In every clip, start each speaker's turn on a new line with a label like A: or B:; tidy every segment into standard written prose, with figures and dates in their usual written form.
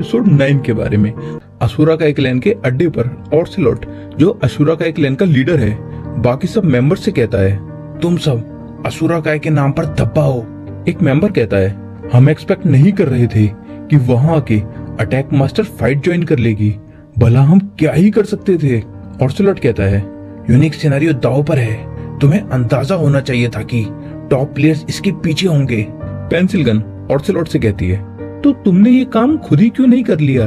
A: Episode 9 के बारे में। असुरा का एक क्लैन के अड्डे पर ऑर्सेलोट, जो असुरा का एक क्लैन का लीडर है, बाकी सब मेंबर से कहता है, तुम सब असुरा काय के नाम पर धब्बा हो। एक मेंबर कहता है, हम एक्सपेक्ट नहीं कर रहे थे कि वहां आके अटैक मास्टर फाइट ज्वाइन कर लेगी, भला हम क्या ही कर सकते थे। ऑर्सेलोट कहता है, यूनिक सिनेरियो दांव पर है, तुम्हें अंदाजा होना चाहिए था कि टॉप प्लेयर्स इसके पीछे होंगे। पेंसिल गन ऑर्सेलोट से कहती है, तो तुमने ये काम खुद ही क्यों नहीं कर लिया।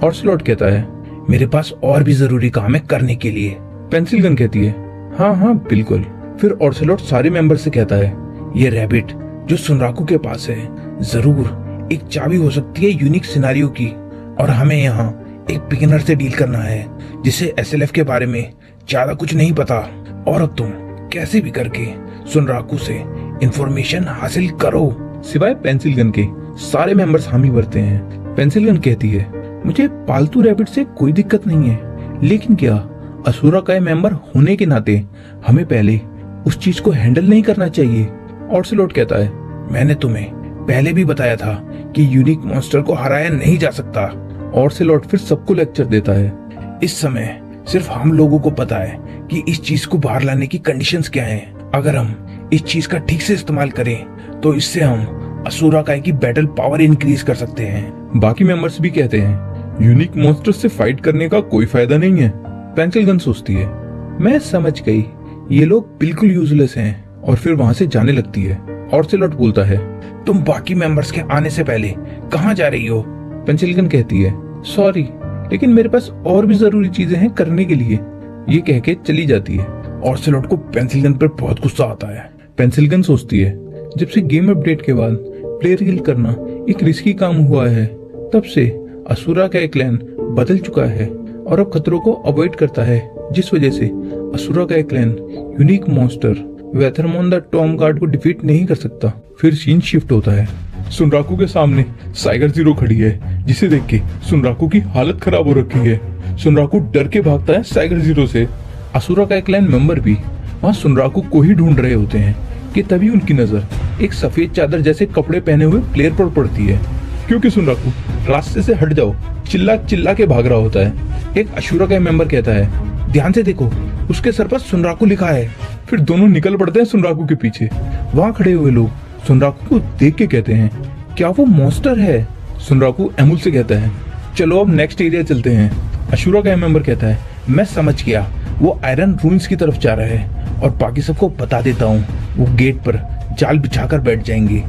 A: ऑर्सेलोट कहता है, मेरे पास और भी जरूरी काम है करने के लिए। पेंसिल गन कहती है, हाँ हाँ बिल्कुल। फिर ऑर्सेलोट सारे मेंबर से कहता है, ये रैबिट जो सुनराकू के पास है जरूर एक चाबी हो सकती है यूनिक सिनेरियो की, और हमें यहाँ एक बिगिनर से डील करना है जिसे एसएलएफ के बारे में ज्यादा कुछ नहीं पता, और अब तुम कैसे भी करके सुनराकू से इंफॉर्मेशन हासिल करो। सिवाय पेंसिल गन के सारे मेंबर्स हामी भरते हैं। पेंसिल गन कहती है, मुझे पालतू रैबिट से कोई दिक्कत नहीं है, लेकिन क्या असुरा का मेंबर होने के नाते हमें पहले उस चीज को हैंडल नहीं करना चाहिए। ऑर्सेलोट कहता है, मैंने तुम्हें पहले भी बताया था कि यूनिक मॉन्स्टर को हराया नहीं जा सकता। ऑर्सेलोट फिर सबको लेक्चर देता है, इस समय सिर्फ हम लोगों को पता है कि इस चीज को बाहर लाने की कंडीशंस क्या हैं। अगर हम इस चीज का ठीक से इस्तेमाल करें तो इससे हम असुरा काय की बैटल पावर इंक्रीज कर सकते हैं। बाकी मेंबर्स भी कहते हैं, यूनिक मॉन्स्टर से फाइट करने का कोई फायदा नहीं है। पेंसिल गन सोचती है, मैं समझ गई, ये लोग बिल्कुल यूजलेस हैं, और फिर वहां से जाने लगती है। ऑर्सेलोट बोलता है, तुम बाकी मेंबर्स के आने से पहले कहाँ जा रही हो। पेंसिल गन कहती है, सॉरी लेकिन मेरे पास और भी जरूरी चीजें हैं करने के लिए। ये कह के चली जाती है। ऑर्सेलोट को पेंसिल गन पर बहुत गुस्सा आता है। पेंसिल गन सोचती है, जब से गेम अपडेट के बाद प्लेयर किल करना एक रिस्की काम हुआ है, तब से असुरा का एक क्लैन बदल चुका है और अब खतरों को अवॉइड करता है, जिस वजह से असुरा का एक क्लैन यूनिक मॉन्स्टर वेथरमोन द टॉम गार्ड को डिफीट नहीं कर सकता। फिर सीन शिफ्ट होता है। सुनराकू के सामने साइगर जीरो खड़ी है, जिसे देख के सुनराकू की हालत खराब हो रखी है। सुनराकू डर के भागता है साइगर जीरो से। असुरा का एक क्लैन मेंबर भी वहाँ सुनराकू को ही ढूंढ रहे होते हैं कि तभी उनकी नजर एक सफेद चादर जैसे कपड़े पहने हुए प्लेयर पर पड़ती है। क्योंकि सुनराकू रास्ते से हट जाओ चिल्ला चिल्ला के भाग रहा होता है। एक असुरा का मेंबर कहता है, ध्यान से देखो, उसके सर पर सुनराकू लिखा है। फिर दोनों निकल पड़ते हैं सुनराकू के पीछे। वहाँ खड़े हुए लोग सुनराकू को देख के कहते हैं, क्या वो मॉन्स्टर है। सुनराकू एमुल से कहता है, चलो अब नेक्स्ट एरिया चलते हैं। असुरा का मेंबर कहता है, मैं समझ गया, वो आयरन रून्स की तरफ जा रहा है, और बाकी सबको बता देता हूँ, वो गेट पर जाल बिछाकर बैठ जाएंगे।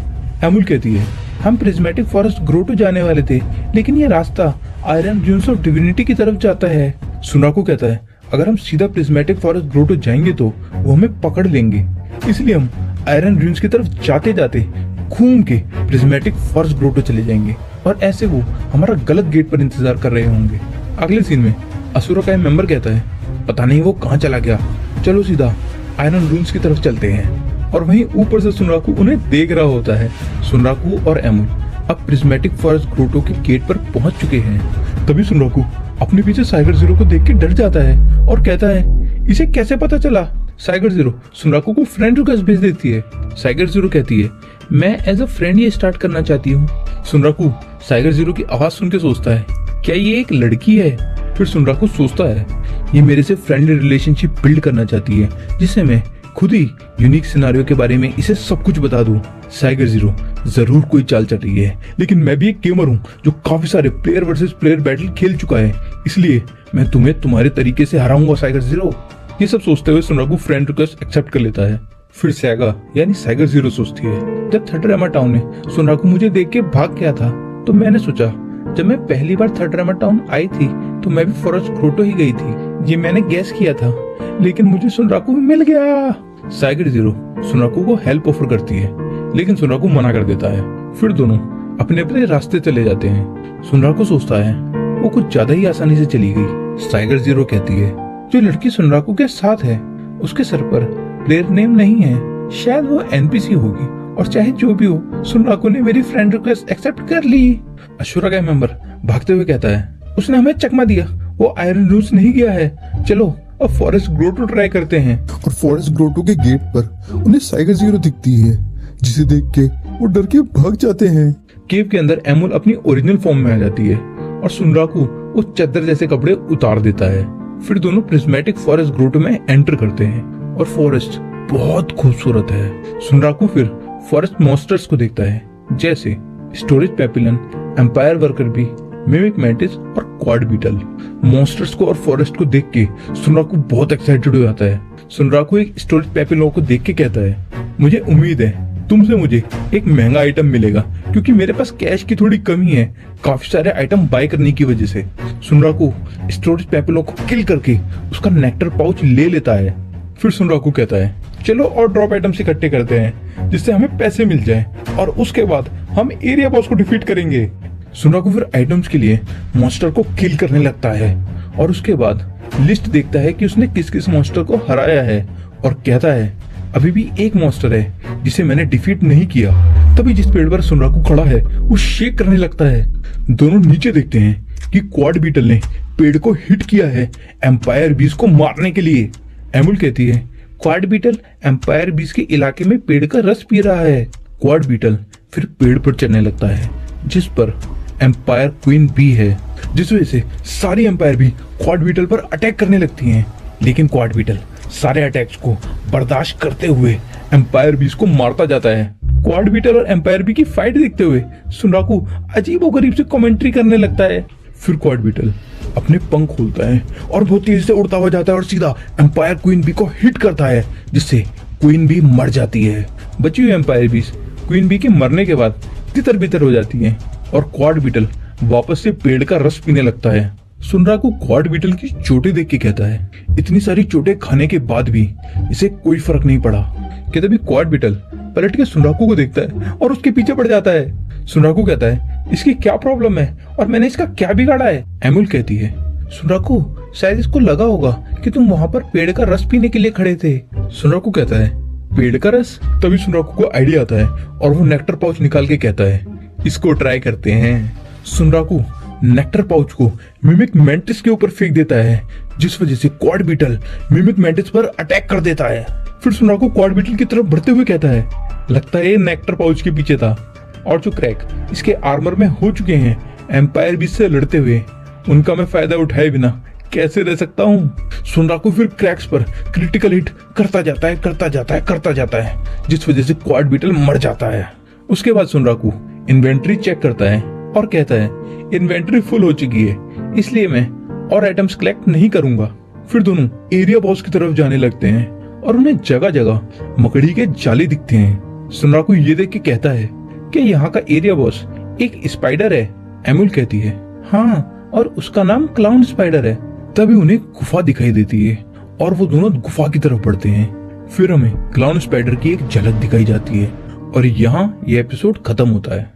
A: एमुल कहती है, हम प्रिज्मेटिक फॉरेस्ट ग्रोटो जाने वाले थे, लेकिन ये रास्ता आयरन ड्यून्स ऑफ डिविनिटी की तरफ जाता है। सुनराकू कहता है, अगर हम सीधा प्रिज्मेटिक फॉरेस्ट ग्रोटो जाएंगे तो वो हमें पकड़ लेंगे, इसलिए हम आयरन ड्यून्स की तरफ जाते जाते घूम के प्रिज्मेटिक फॉरेस्ट ग्रोटो चले जाएंगे, और ऐसे वो हमारा गलत गेट पर इंतजार कर रहे होंगे। अगले सीन में असुरा का मेंबर कहता है, पता नहीं वो कहाँ चला गया, चलो सीधा आयरन ड्यून्स की तरफ चलते हैं। और वहीं ऊपर से सुनराकू उन्हें देख रहा होता है। सुनराकू और एमुल अब प्रिज्मेटिक फॉरेस्ट ग्रोटो के गेट पर पहुंच चुके हैं। तभी सुनराकू अपने पीछे साइगर जीरो को देख के डर जाता है और कहता है, इसे कैसे पता चला। साइगर जीरो सुनराकू को फ्रेंड रिक्वेस्ट भेज देती है। साइगर जीरो कहती है, मैं एज अ फ्रेंड ये स्टार्ट करना चाहती हूँ। सुनराकू साइगर जीरो की आवाज सुन के सोचता है, क्या ये एक लड़की है। फिर सुनराकू सोचता है, ये मेरे से फ्रेंडली रिलेशनशिप बिल्ड करना चाहती है, जिससे मैं खुद ही यूनिक सिनेरियो के बारे में इसे सब कुछ बता दूं। साइगर जीरो जरूर कोई चाल चल रही है, लेकिन मैं भी एक गेमर हूँ जो काफी सारे प्लेयर वर्सेस प्लेयर बैटल खेल चुका है, इसलिए मैं तुम्हें तुम्हारे तरीके से हराऊंगा साइगर जीरो। ये सब सोचते हुए सुनराकू फ्रेंड रिक्वेस्ट एक्सेप्ट कर लेता है। फिर सैगा यानी साइगर जीरो सोचती है, जब थर्डरेमा टाउन में सुनराकू मुझे देख के भाग गया था, तो मैंने सोचा जब मैं पहली बार थर्डरेमा टाउन आई थी तो मैं भी फॉरेस्ट ग्रोटो ही गई थी, ये मैंने गैस किया था, लेकिन मुझे सुनराकू मिल गया। साइगर जीरो सुनराकू को हेल्प ऑफर करती है, लेकिन सुनराकू मना कर देता है। फिर दोनों अपने अपने रास्ते चले जाते हैं। सुनराकू सोचता है वो कुछ ज्यादा ही आसानी से चली गई। साइगर जीरो कहती है, जो लड़की सुनराकू के साथ है उसके सर पर प्लेयर नेम नहीं है, शायद वो एनपीसी होगी, और चाहे जो भी हो सुनराकू ने मेरी फ्रेंड रिक्वेस्ट एक्सेप्ट कर ली। असुरा का मेंबर भागते हुए कहता है, उसने हमें चकमा दिया, वो आयरन रूट्स नहीं गया है, चलो अब फॉरेस्ट ग्रोटो ट्राई करते हैं।
B: और फॉरेस्ट ग्रोटो के गेट पर उन्हें साइगर जीरो दिखती है, जिसे देख के वो डर के भाग जाते हैं।
A: केव के अंदर एमुल अपनी ओरिजिनल फॉर्म में आ जाती है और सुनराकू उस चादर जैसे कपड़े उतार देता है। फिर दोनों प्रिज्मेटिक फॉरेस्ट ग्रोटो में एंटर करते हैं और फॉरेस्ट बहुत खूबसूरत है। सुनराकू फिर फॉरेस्ट मॉन्स्टर्स को देखता है, जैसे storage papillon, empire worker bee, mimic mantis और क्वाड बीटल। मॉन्स्टर्स को और फॉरेस्ट को देख के सुनराकू बहुत एक्साइटेड हो जाता है। सुनराकू एक स्टोरेज पेपिलन को देख के कहता है, मुझे उम्मीद है तुमसे मुझे एक महंगा आइटम मिलेगा, क्योंकि मेरे पास कैश की थोड़ी कमी है काफी सारे आइटम बाय करने की वजह से। सुनराकू स्टोरेज पेपिलन को किल करके उसका नेक्टर पाउच ले लेता है। फिर सुनराकू कहता है, चलो और ड्रॉप आइटम्स इकट्ठे करते हैं जिससे हमें पैसे मिल जाए और उसके बाद हम एरिया बॉस को डिफीट करेंगे। सुनराकू फिर आइटम्स के लिए मॉन्स्टर को किल करने लगता है और उसके बाद लिस्ट देखता है कि उसने किस किस मॉन्स्टर को हराया है और कहता है, अभी भी एक मॉन्स्टर है जिसे मैंने डिफीट नहीं किया। तभी जिस पेड़ पर सुनराकू खड़ा है वो शेक करने लगता है। दोनों नीचे देखते हैं कि क्वाड बीटल ने पेड़ को हिट किया है एम्पायर बीस को मारने के लिए। एमुल कहती है, क्वाड बीटल एम्पायर बीस के इलाके में पेड़ का रस पी रहा है। क्वाड बीटल फिर पेड़ पर चढ़ने लगता है जिस पर एम्पायर क्वीन बी है, जिस वजह से सारी एम्पायर बी क्वाड बीटल पर अटैक करने लगती हैं। लेकिन क्वाड बीटल सारे अटैक्स को बर्दाश्त करते हुए एम्पायर बीस को मारता जाता है। क्वाड बीटल और एम्पायर बी की फाइट देखते हुए सुनराकू अजीबोगरीब से कमेंट्री करने लगता है। फिर क्वाड बीटल अपने पंख खोलता है और बहुत तेजी से उड़ता हुआ जाता है और सीधा एम्पायर क्वीन बी को हिट करता है, जिससे क्वीन बी मर जाती है। बची हुई एम्पायर बीस क्वीन बी के मरने के बाद तितर बितर हो जाती है और क्वाड बीटल वापस से पेड़ का रस पीने लगता है। सुनराकू क्वाड बीटल की चोटें देख के कहता है, इतनी सारी चोटें खाने के बाद भी इसे कोई फर्क नहीं पड़ा। कि तभी क्वाड बीटल पलट के सुनराकू को देखता है और उसके पीछे पड़ जाता है। सुनराकू कहता है, इसकी क्या प्रॉब्लम है और मैंने इसका क्या बिगाड़ा है? एमुल कहती है, सुनराकू शायद इसको लगा होगा कि तुम वहां पर पेड़ का रस पीने के लिए खड़े थे। सुनराकू कहता है, पेड़ का रस? तभी सुनराकू को आइडिया आता है और वो नेक्टर पाउच निकाल के कहता है, इसको ट्राई करते हैं। सुनराकू नेक्टर पाउच को मिमिक मैंटिस के ऊपर फेंक देता है, जिस वजह से क्वाड बीटल मिमिक मैंटिस पर अटैक कर देता है। फिर सुनराकू क्वाड बीटल की तरफ बढ़ते हुए कहता है, लगता है ये नेक्टर पाउच के पीछे था और जो क्रैक इसके आर्मर में हो चुके हैं एम्पायर बीस से लड़ते हुए, उनका मैं फायदा उठाए बिना कैसे रह सकता हूँ। सुनराकू फिर क्रैक्स पर क्रिटिकल हिट करता जाता है, जिस वजह से क्वाड बीटल मर जाता है। उसके बाद सुनराकू इन्वेंट्री चेक करता है और कहता है, इन्वेंट्री फुल हो चुकी है, इसलिए मैं और आइटम्स कलेक्ट नहीं करूंगा। फिर दोनों एरिया बॉस की तरफ जाने लगते हैं और उन्हें जगह जगह मकड़ी के जाले दिखते हैं। सुनराकू ये देख के कहता है कि यहाँ का एरिया बॉस एक स्पाइडर है। एमुल कहती है, हाँ, और उसका नाम क्लाउन स्पाइडर है। तभी उन्हें गुफा दिखाई देती है और वो दोनों गुफा की तरफ बढ़ते हैं। फिर हमें क्लाउन स्पाइडर की एक झलक दिखाई जाती है और यहाँ ये एपिसोड खत्म होता है।